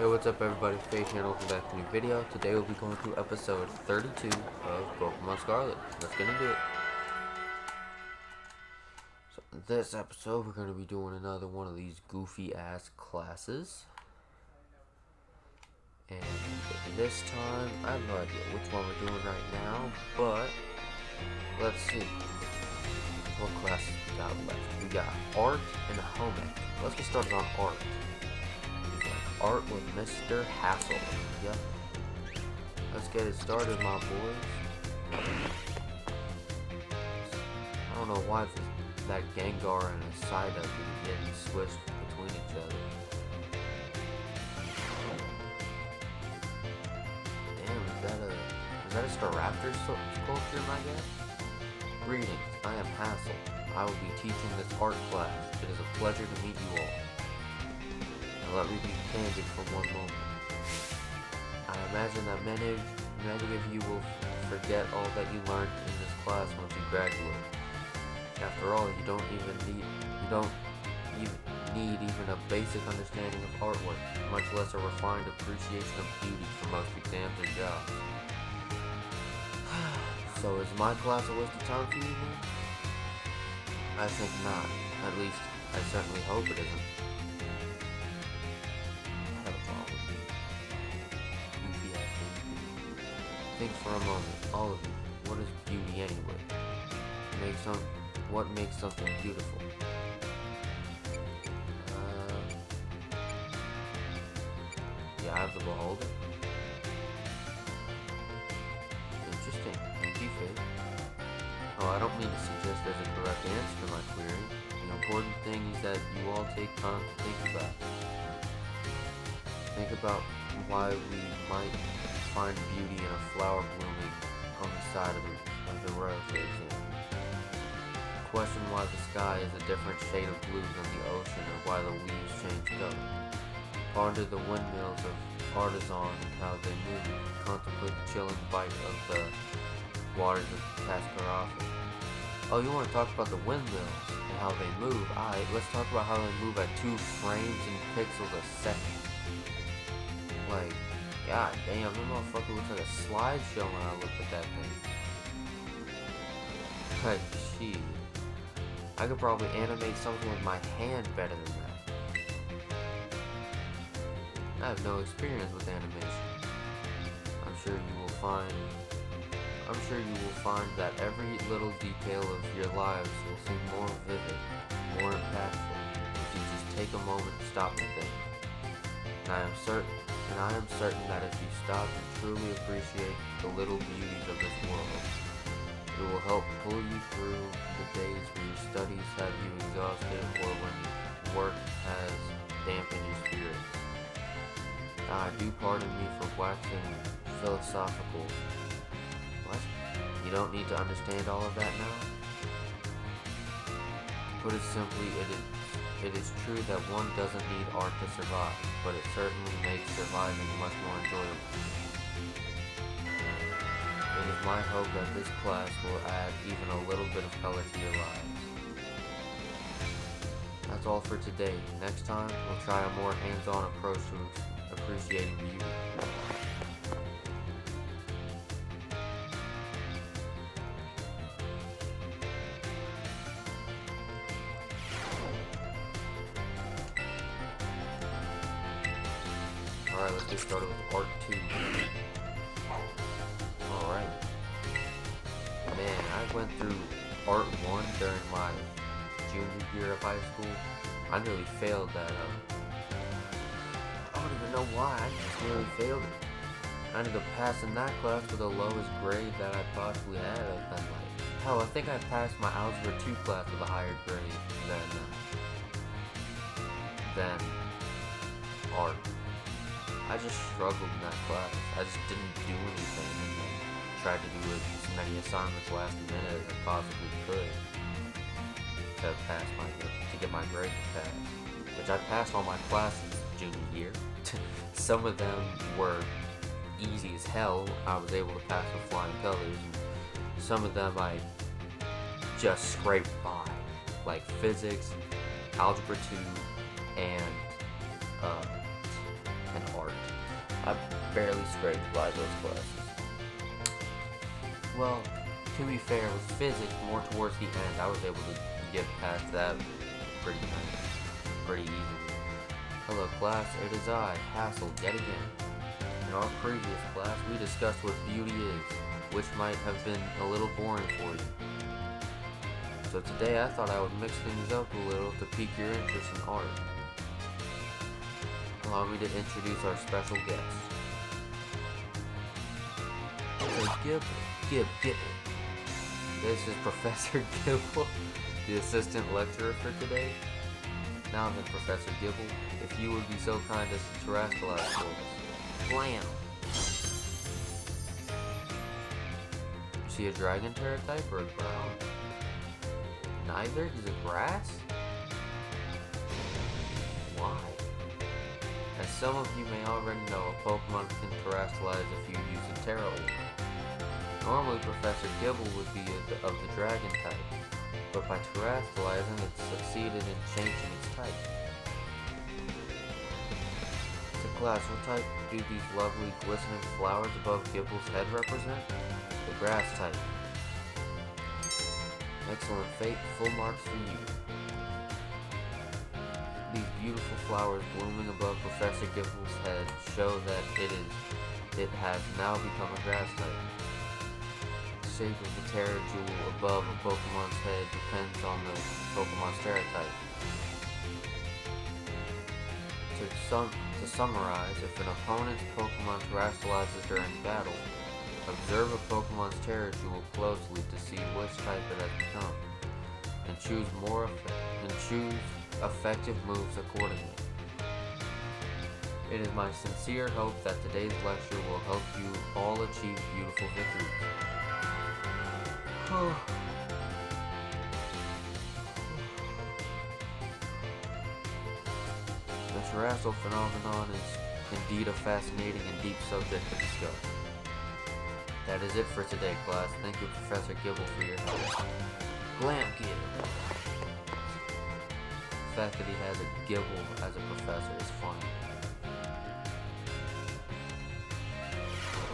Hey, what's up everybody, Faye here and welcome back to a new video. Today we'll be going through episode 32 of Pokémon Scarlet. Let's get into it. So in this episode we're going to be doing another one of these goofy ass classes. And this time, I have no idea which one we're doing right now, but let's see what classes we got left. We got art and home ec. Let's get started on art. Art with Mr. Hassel. Yep. Let's get it started, my boys. I don't know why that Gengar and a Psyduck is getting switched between each other. Damn, is that a Staraptor sculpture, I guess? Greetings, I am Hassel. I will be teaching this art class. It is a pleasure to meet you all. Let me be candid for one moment. I imagine that many of you will forget all that you learned in this class once you graduate. After all, you don't even need a basic understanding of artwork, much less a refined appreciation of beauty for most exams or jobs. So is my class a waste of time for you then? I think not. At least, I certainly hope it isn't. Think for a moment, all of you. What is beauty anyway? What makes something beautiful? The eye of the beholder? Interesting. Thank you, Faith. Oh, I don't mean to suggest there's a correct answer to my query. The important thing is that you all take time to think about it. Think about why we might find beauty in a flower blooming on the side of the road, for example. Question why the sky is a different shade of blue than the ocean, or why the leaves change color. Ponder the windmills of Artisan and how they move. Contemplate the chilling bite of the waters of Cascaroffin. Oh, you want to talk about the windmills and how they move? Alright, let's talk about how they move at 2 frames and pixels a second. Like, god damn, that motherfucker looks like a slideshow when I look at that thing. Like, shit. I could probably animate something with my hand better than that. I have no experience with animation. I'm sure you will find that every little detail of your lives will seem more vivid, more impactful, if you just take a moment to stop and think. And I am certain that if you stop and truly appreciate the little beauties of this world, it will help pull you through the days when your studies have you exhausted or when work has dampened your spirits. Do pardon me for waxing philosophical. What? You don't need to understand all of that now? Put it simply, it is true that one doesn't need art to survive, but it certainly makes surviving much more enjoyable. It is my hope that this class will add even a little bit of color to your lives. That's all for today. Next time, we'll try a more hands-on approach to appreciating beauty. Alright, let's get started with Art 2. Alright. Man, I went through Art 1 during my junior year of high school. I nearly failed that. I don't even know why, I just nearly failed it. I ended up passing that class with the lowest grade that I possibly had. Hell, I think I passed my Algebra 2 class with a higher grade than Art. I just struggled in that class. I just didn't do anything and then tried to do as many assignments last minute as I possibly could to get my grade to pass. Which I passed all my classes junior year. Some of them were easy as hell. I was able to pass with flying colors. And some of them I just scraped by. Like physics, Algebra 2, and art. I barely scraped by those classes. Well, to be fair, with physics, more towards the end, I was able to get past that pretty easily. Hello class, it is I, Hassel, yet again. In our previous class, we discussed what beauty is, which might have been a little boring for you. So today I thought I would mix things up a little to pique your interest in art. Allow me to introduce our special guest. So Gibble. This is Professor Gibble, the assistant lecturer for today. Now then, Professor Gibble, if you would be so kind as to terrestrialize for us. Blam! You see a dragon terratype or a ground? Neither? Is it grass? Why? As some of you may already know, a Pokemon can terrestrialize if you use a Terra Orb. Normally, Professor Gibble would be of the dragon type, but by terrestrializing, it succeeded in changing its type. So class, what type do these lovely glistening flowers above Gibble's head represent? The grass type. Excellent fate, full marks for you. These beautiful flowers blooming above Professor Gibble's head show that it has now become a grass type. The shape of the Terra Jewel above a Pokemon's head depends on the Pokemon's Terra type. To summarize, if an opponent's Pokemon terrestrializes during battle, observe a Pokemon's Terra Jewel closely to see which type it has become, and choose effective moves accordingly. It is my sincere hope that today's lecture will help you all achieve beautiful victories. The terrestrial phenomenon is indeed a fascinating and deep subject to discuss. That is it for today, class. Thank you, Professor Gibble, for your help. Glam Gibble. The fact that he has a Gibble as a professor is funny.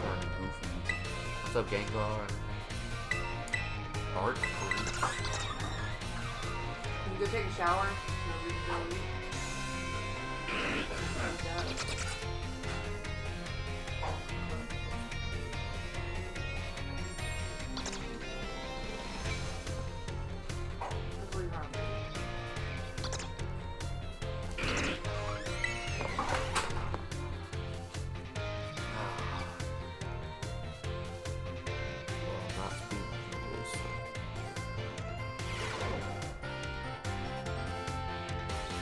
Kind of goofy. What's up, Gengar? Art freak. Can you go take a shower? So we can go eat?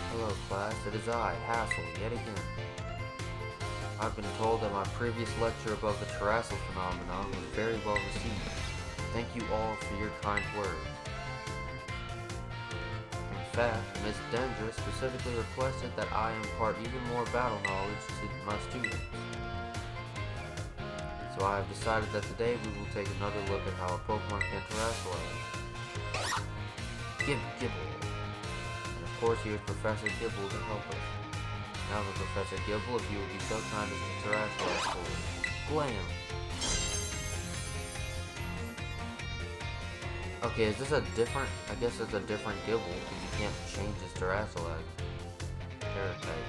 Hello class, it is I, Hassel, yet again. I've been told that my previous lecture above the terrestrial phenomenon was very well received. Thank you all for your kind words. In fact, Miss Dendra specifically requested that I impart even more battle knowledge to my students. So I have decided that today we will take another look at how a Pokemon can terrestrialize. Gibble. Of course, here's Professor Gibble to help us. Now then, Professor Gibble, if you would be so kind as to terrestrialize for us. Glam! Okay, is this a different... I guess it's a different Gibble, because you can't change his terrestrialize type.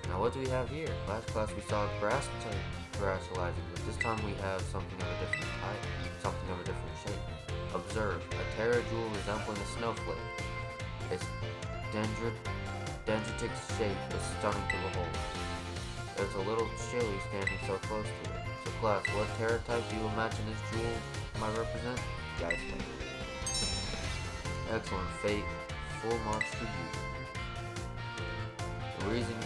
Now what do we have here? Last class we saw grass type terrestrializing, but this time we have something of a different type, something of a different shape. Observe, a Terra Jewel resembling a snowflake. Its dendritic shape is stunning to behold. It's a little chilly standing so close to it. So class, what Terra type do you imagine this jewel might represent? The ice type. Excellent fate, full marks for you. The reason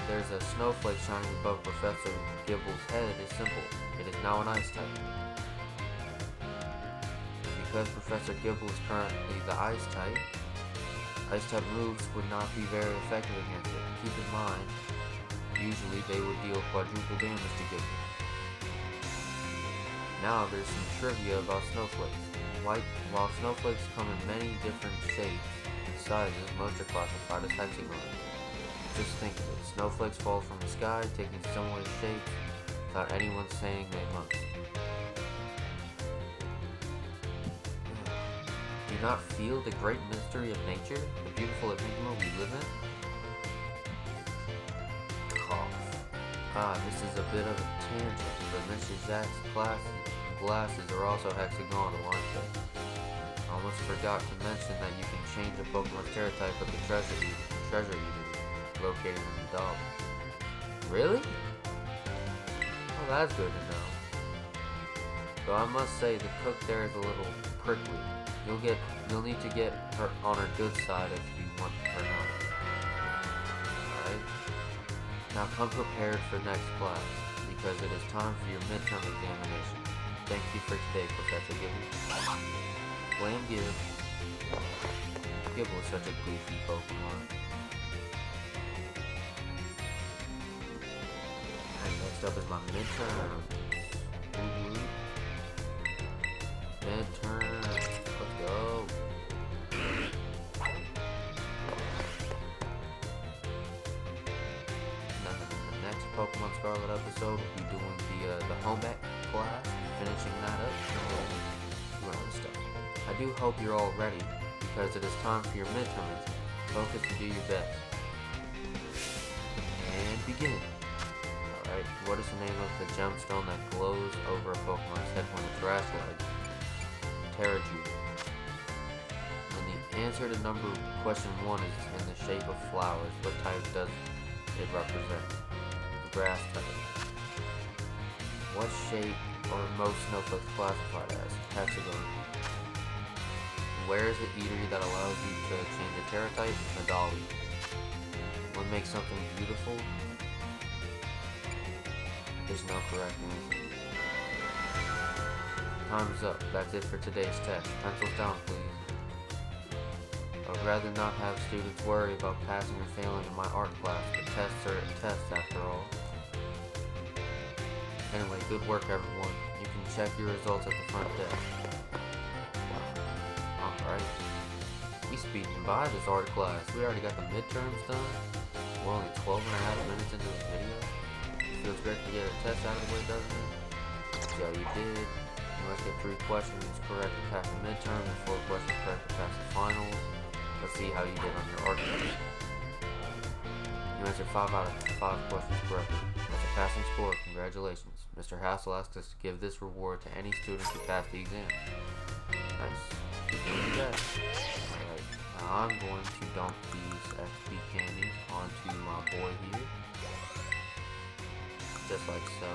there's a snowflake shining above Professor Gibble's head is simple. It is now an ice type. Because Professor Gibble is currently the ice type moves would not be very effective against it. Keep in mind, usually they would deal quadruple damage to Gibble. Now there's some trivia about snowflakes. While snowflakes come in many different shapes and sizes, most are classified as hexagons. Just think of it. Snowflakes fall from the sky, taking similar shapes, without anyone saying they must. Do you not feel the great mystery of nature, the beautiful enigma we live in? Cough. This is a bit of a tangent, but Mr. Zach's glasses are also hexagonal, aren't they? I almost forgot to mention that you can change a Pokemon's Terratype with the treasure eater located in the dollar. Really? Well, that's good to know. Though I must say the cook there is a little prickly. You'll need to get her on her good side if you want her not. Alright? Now come prepared for next class, because it is time for your midterm examination. Thank you for today, Professor Gibble. Blam Gib. Gibble is such a goofy Pokemon. And next up is my midterm. Midterm. Let's go. Pokémon Scarlet episode, we'll be doing the home ec class, finishing that up, and doing other stuff. I do hope you're all ready, because it is time for your midterm exam. Focus and do your best. And begin. Alright, what is the name of the gemstone that glows over a Pokemon's head when it's grass like? Terrajewel. And the answer to question 1 is in the shape of flowers. What type does it represent? Grass type. What shape are most snowflakes classified as? Hexagon. Where is the eatery that allows you to change a Terratype? A dolly. What makes something beautiful? There's no correct answer. Time's up. That's it for today's test. Pencils down, please. I would rather not have students worry about passing or failing in my art class, but tests are tests after all. Anyway, good work everyone. You can check your results at the front desk. Alright. We speeding by this art class. We already got the midterms done. We're only 12 and a half minutes into this video. It feels great to get a test out of the way, doesn't it? So you did. You must get 3 questions correct to pass the midterm and 4 questions correct to pass the finals. Let's see how you did on your art test. You answered 5 out of 5 questions correctly. That's a passing score. Congratulations. Mr. Hassel asked us to give this reward to any student who passed the exam. Nice. Keep doing your best. Alright, now I'm going to dump these XP candies onto my boy here. Just like so.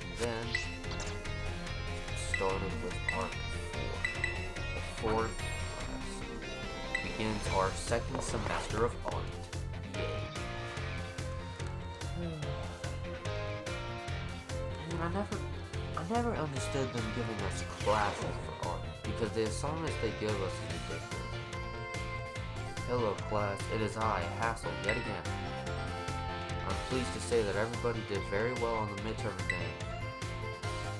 And then, started with art 4. The 4th begins our 2nd semester of art. Yay. And I never understood them giving us classes for art, because the assignments they give us is ridiculous. Hello class, it is I, Hassel, yet again. I'm pleased to say that everybody did very well on the midterm exams.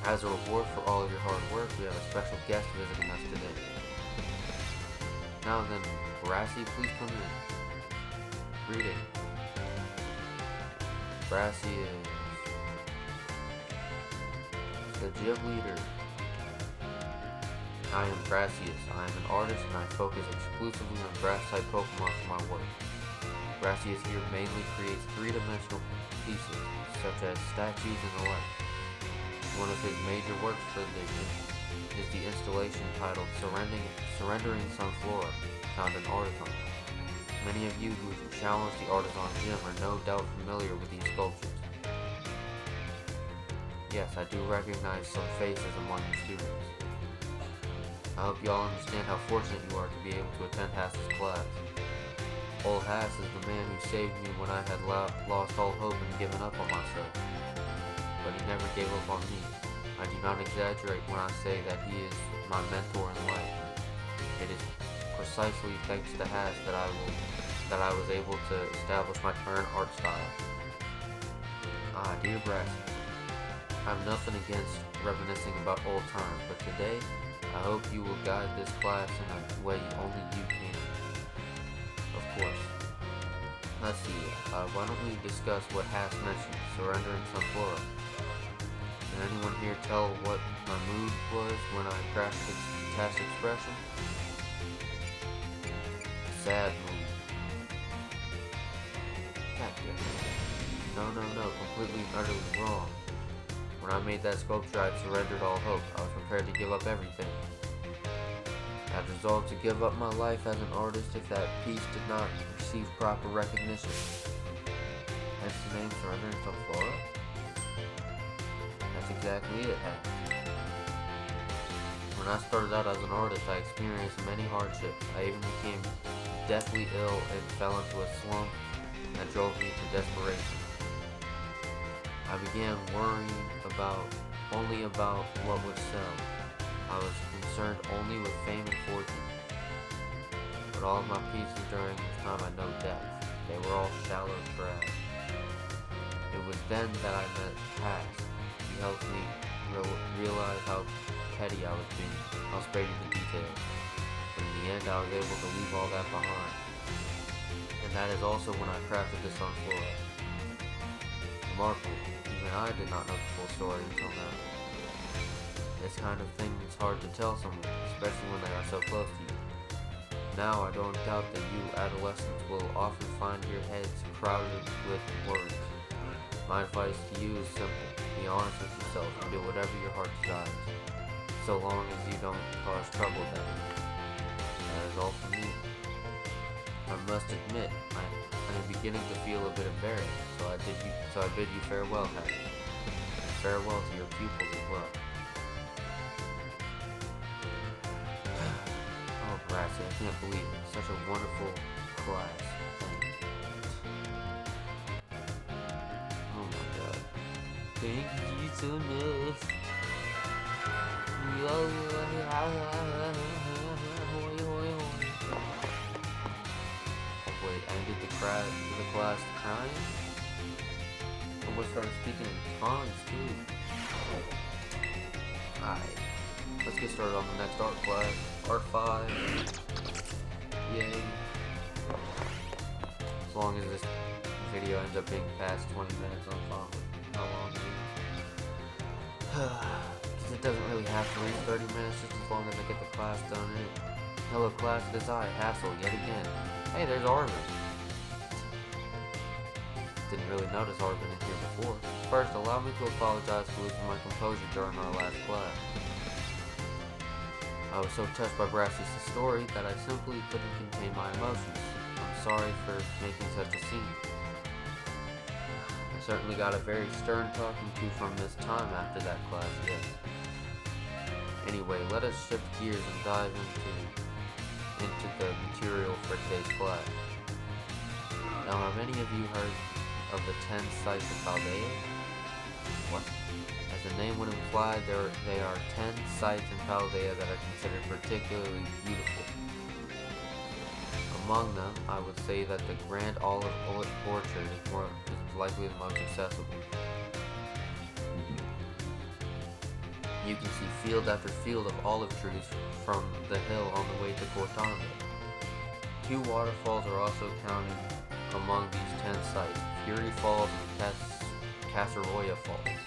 As a reward for all of your hard work, we have a special guest visiting us today. Now then, Brassy, please come in. Reading. Brassy is the gym leader. I am Brassius. I am an artist and I focus exclusively on grass-type Pokemon for my work. Brassius here mainly creates 3-dimensional pieces, such as statues and the like. One of his major works for is the installation titled Surrendering Sunflora, found in Artisan. Many of you who challenged the Artisan Gym are no doubt familiar with these sculptures. Yes, I do recognize some faces among your students. I hope you all understand how fortunate you are to be able to attend Hass's class. Old Hass is the man who saved me when I had lost all hope and given up on myself. But he never gave up on me. I do not exaggerate when I say that he is my mentor in life. It is precisely thanks to Hass that I was able to establish my current art style. Dear Brassy, I have nothing against reminiscing about old times, but today, I hope you will guide this class in a way only you can. Of course. let's see. Why don't we discuss what Haas mentioned, surrendering some flora? Can anyone here tell what my mood was when I crafted its detached expression? Sad mood. God damn it. No, completely and utterly wrong. When I made that sculpture, I surrendered all hope. I was prepared to give up everything. I resolved to give up my life as an artist if that piece did not receive proper recognition. Hence the name Surrendering some Flora? That's exactly it, Hack. When I started out as an artist, I experienced many hardships. I even became deathly ill and fell into a slump that drove me to desperation. I began worrying only about what would sell. I was concerned only with fame and fortune. But all of my pieces during this time had no depth. They were all shallow trash. It was then that I met Hax. He helped me realize how petty I was being. I'll spare you the details. But in the end, I was able to leave all that behind. And that is also when I crafted this on Flora. Remarkable. Even I did not know the full story until now. This kind of thing is hard to tell someone, especially when they are so close to you. Now I don't doubt that you adolescents will often find your heads crowded with worries. My advice to you is simple. Be honest with yourself and do whatever your heart desires, so long as you don't cause trouble then. That is all from me. I must admit, I am beginning to feel a bit embarrassed, so I bid you farewell, Harry. And farewell to your pupils as well. Oh, Brassy, I can't believe it. Such a wonderful class. Oh my god. Thank you so much. Wait, I ended the class crying? Someone started speaking in tongues too. Alright, let's get started on the next art class. Art 5. Yay. As long as this video ends up being past 20 minutes, I'm fine with how long it is. Because it doesn't really have to reach 30 minutes, just as long as I get the class done. Hello class, it is I, Hassel, yet again. Hey, there's Arvin. Didn't really notice Arvin in here before. First, allow me to apologize for losing my composure during our last class. I was so touched by Brassy's story that I simply couldn't contain my emotions. I'm sorry for making such a scene. I certainly got a very stern talking to from Miss Time after that class, yes. Anyway, let us shift gears and dive into the material for today's class. Now, have any of you heard of the 10 sites of Paldea? What? As the name would imply, they are 10 sites in Paldea that are considered particularly beautiful. Among them, I would say that the Grand Olive Orchard is likely the most accessible. You can see field after field of olive trees from the hill on the way to Cortando. 2 waterfalls are also counted among these 10 sites, Fury Falls and Casaroya Falls.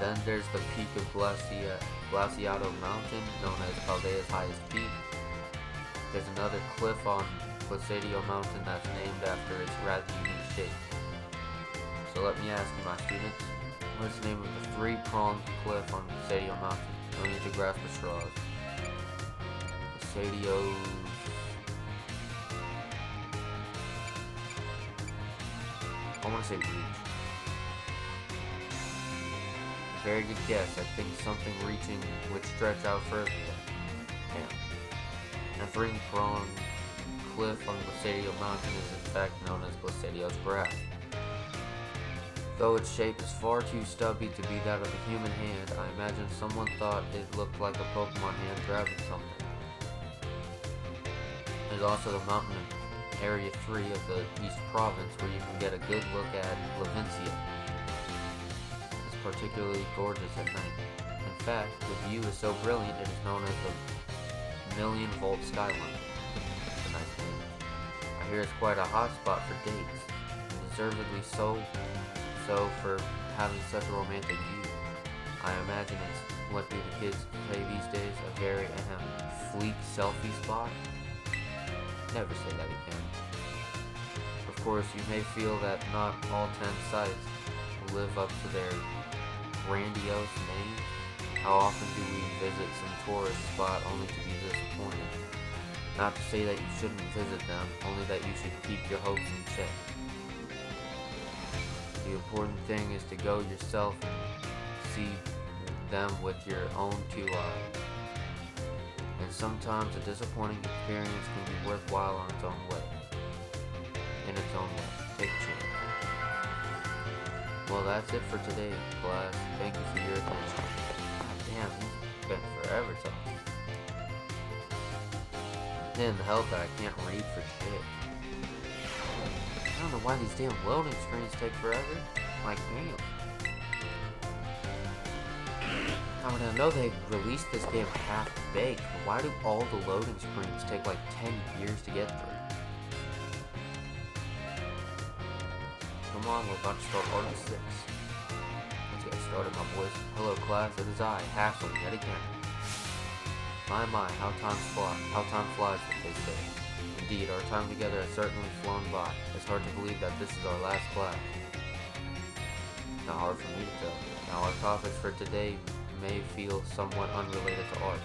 Then there's the peak of Glaciado Mountain, known as Paldea's highest peak. There's another cliff on Glaciado Mountain that's named after its rather unique shape. So let me ask you, my students, what's the name of the 3-pronged cliff on Glaciado Mountain? No need to grasp the straws. Glaciado's... I want to say reach. Very good guess. I think something reaching would stretch out further than. Damn. A 3-pronged cliff on Glaciado Mountain is in fact known as Glacio's Grasp. Though its shape is far too stubby to be that of a human hand, I imagine someone thought it looked like a Pokemon hand grabbing something. There's also the mountain in Area 3 of the East Province where you can get a good look at Levincia. It's particularly gorgeous at night. In fact, the view is so brilliant it is known as the Million Volt Skyline. It's a nice name. I hear it's quite a hot spot for dates, and deservedly so for having such a romantic view. I imagine it's, what do the kids say these days, a very fleek selfie spot? Never say that again. Of course, you may feel that not all 10 sites will live up to their grandiose names. How often do we visit some tourist spot only to be disappointed? Not to say that you shouldn't visit them, only that you should keep your hopes in check. The important thing is to go yourself and see them with your own 2 eyes. And sometimes a disappointing experience can be worthwhile on its own way. In its own way. Take a chance. Well, that's it for today, class. Thank you for your attention. God damn, it's been forever talking. Man, the hell that I can't read for shit. I don't know why these damn loading screens take forever. Like, damn. I mean, I know they released this game half-baked, but why do all the loading screens take like 10 years to get through? Come on, we're about to start Arc 6. Let's get started, my boys. Hello, class. It is I, Hassel, yet again. My, how time flies, as they say. Indeed, our time together has certainly flown by. It's hard to believe that this is our last class. Not hard for me to tell. Now, our topics for today may feel somewhat unrelated to art,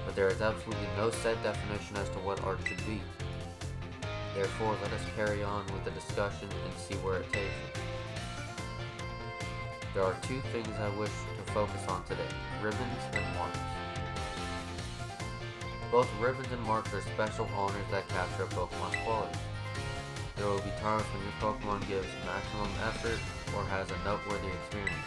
but there is absolutely no set definition as to what art should be. Therefore, let us carry on with the discussion and see where it takes us. There are 2 things I wish to focus on today: ribbons and marks. Both ribbons and marks are special honors that capture a Pokemon's qualities. There will be times when your Pokemon gives maximum effort or has a noteworthy experience.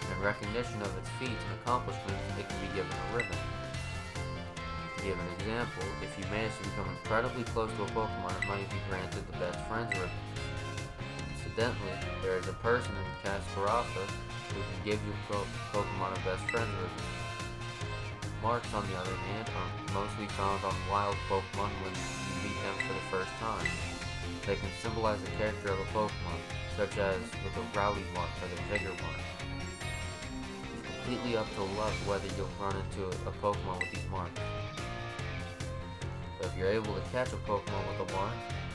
In recognition of its feats and accomplishments, it can be given a ribbon. To give an example, if you manage to become incredibly close to a Pokemon, it might be granted the Best Friends ribbon. Incidentally, there is a person in Cascarasa who can give your Pokemon a Best Friends ribbon. Marks, on the other hand, are mostly found on wild Pokemon when you meet them for the first time. They can symbolize the character of a Pokemon, such as with the Rowdy mark or the Vigor mark. It's completely up to luck whether you'll run into a Pokemon with these marks. So if you're able to catch a Pokemon with a mark,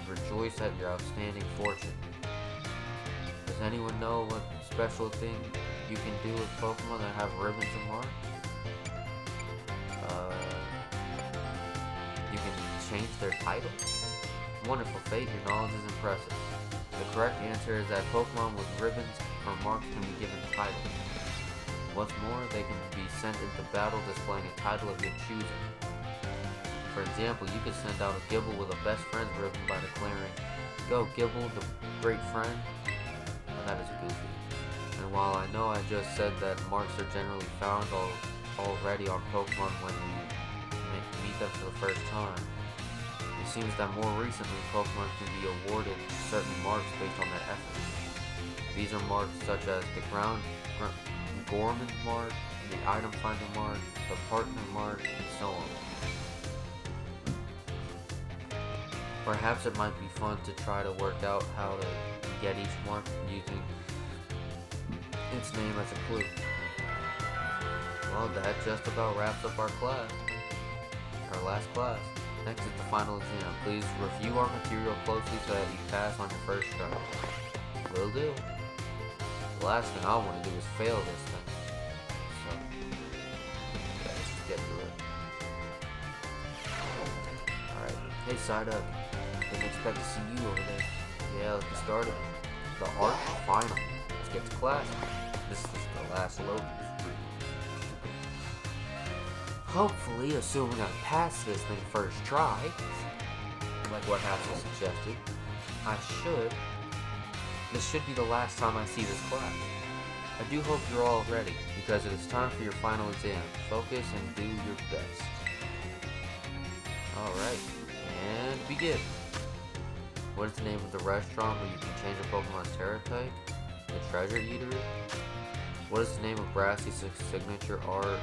rejoice at your outstanding fortune. Does anyone know what special thing you can do with Pokemon that have ribbons and marks? You can change their title? Wonderful fate, your knowledge is impressive. The correct answer is that Pokemon with ribbons or marks can be given titles. What's more, they can be sent into battle displaying a title of your choosing. For example, you could send out a Gibble with a Best Friends ribbon by declaring, "Go Gibble, the great friend." Well, that is goofy. And while I know I just said that marks are generally found already on Pokemon when you meet them for the first time, it seems that more recently Pokemon can be awarded certain marks based on their efforts. These are marks such as the Gorman mark, the Item Finder mark, the Partner mark, and so on. Perhaps it might be fun to try to work out how to get each mark using its name as a clue. Well, that just about wraps up our class. Our last class. Next is the final exam. Please review our material closely so that you pass on your first try. Will do. The last thing I want to do is fail this thing. So, yeah, let's just get through it. Alright. Hey, Psyduck. Didn't expect to see you over there. Yeah, let's get started. The art final. Let's get to class. This is the last loading screen. Hopefully, assuming I pass this thing first try, like what Hassel suggested, this should be the last time I see this class. I do hope you're all ready, because it is time for your final exam. Focus and do your best. Alright, and begin. What is the name of the restaurant where you can change a Pokemon's Terra type? The Treasure Eatery? What is the name of Brassy's signature art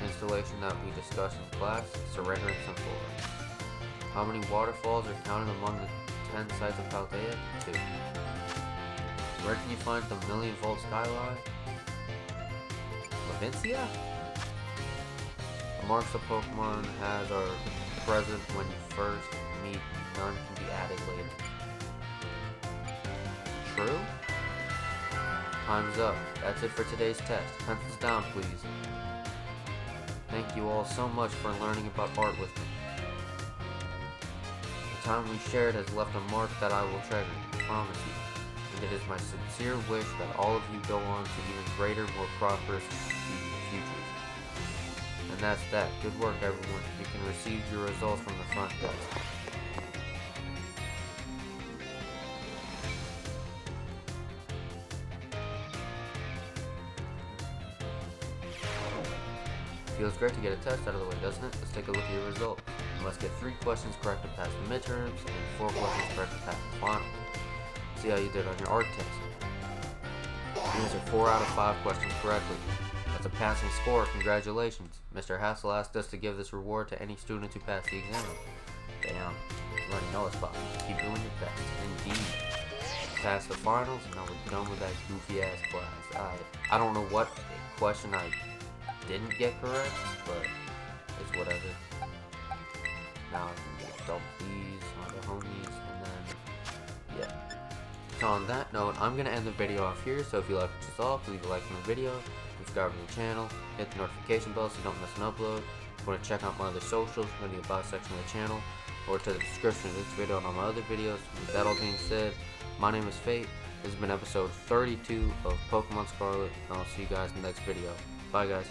installation that we discussed in class? Surrender and Simple. How many waterfalls are counted among the 10 sites of Paldea? 2. Where can you find the million-volt skyline? Levincia? The marks the Pokemon has are present when you first meet. None can be added later. True? Time's up. That's it for today's test. Pencils down, please. Thank you all so much for learning about art with me. The time we shared has left a mark that I will treasure, I promise you. And it is my sincere wish that all of you go on to even greater, more prosperous futures. And that's that. Good work, everyone. You can receive your results from the front desk. Feels great to get a test out of the way, doesn't it? Let's take a look at your results. You must get 3 questions correct to pass the midterms, and 4 questions correct to pass the final. See how you did on your art test. You answered 4 out of 5 questions correctly. That's a passing score. Congratulations. Mr. Hassel asked us to give this reward to any student who passed the exam. Damn. You already know us, Bob. Keep doing your best. Indeed. Pass the finals, and now we're done with that goofy ass class. I don't know what question I didn't get correct, but it's whatever. Now I can get double D's on the homies, and then yeah. So on that note, I'm gonna end the video off here. So if you like what you saw, please leave a like on the video, subscribe to the channel, hit the notification bell so you don't miss an upload. If you want to check out my other socials, go to the about section of the channel or to the description of this video and all my other videos. With that all being said, my name is Fate. This has been episode 32 of Pokemon Scarlet, and I'll see you guys in the next video. Bye guys.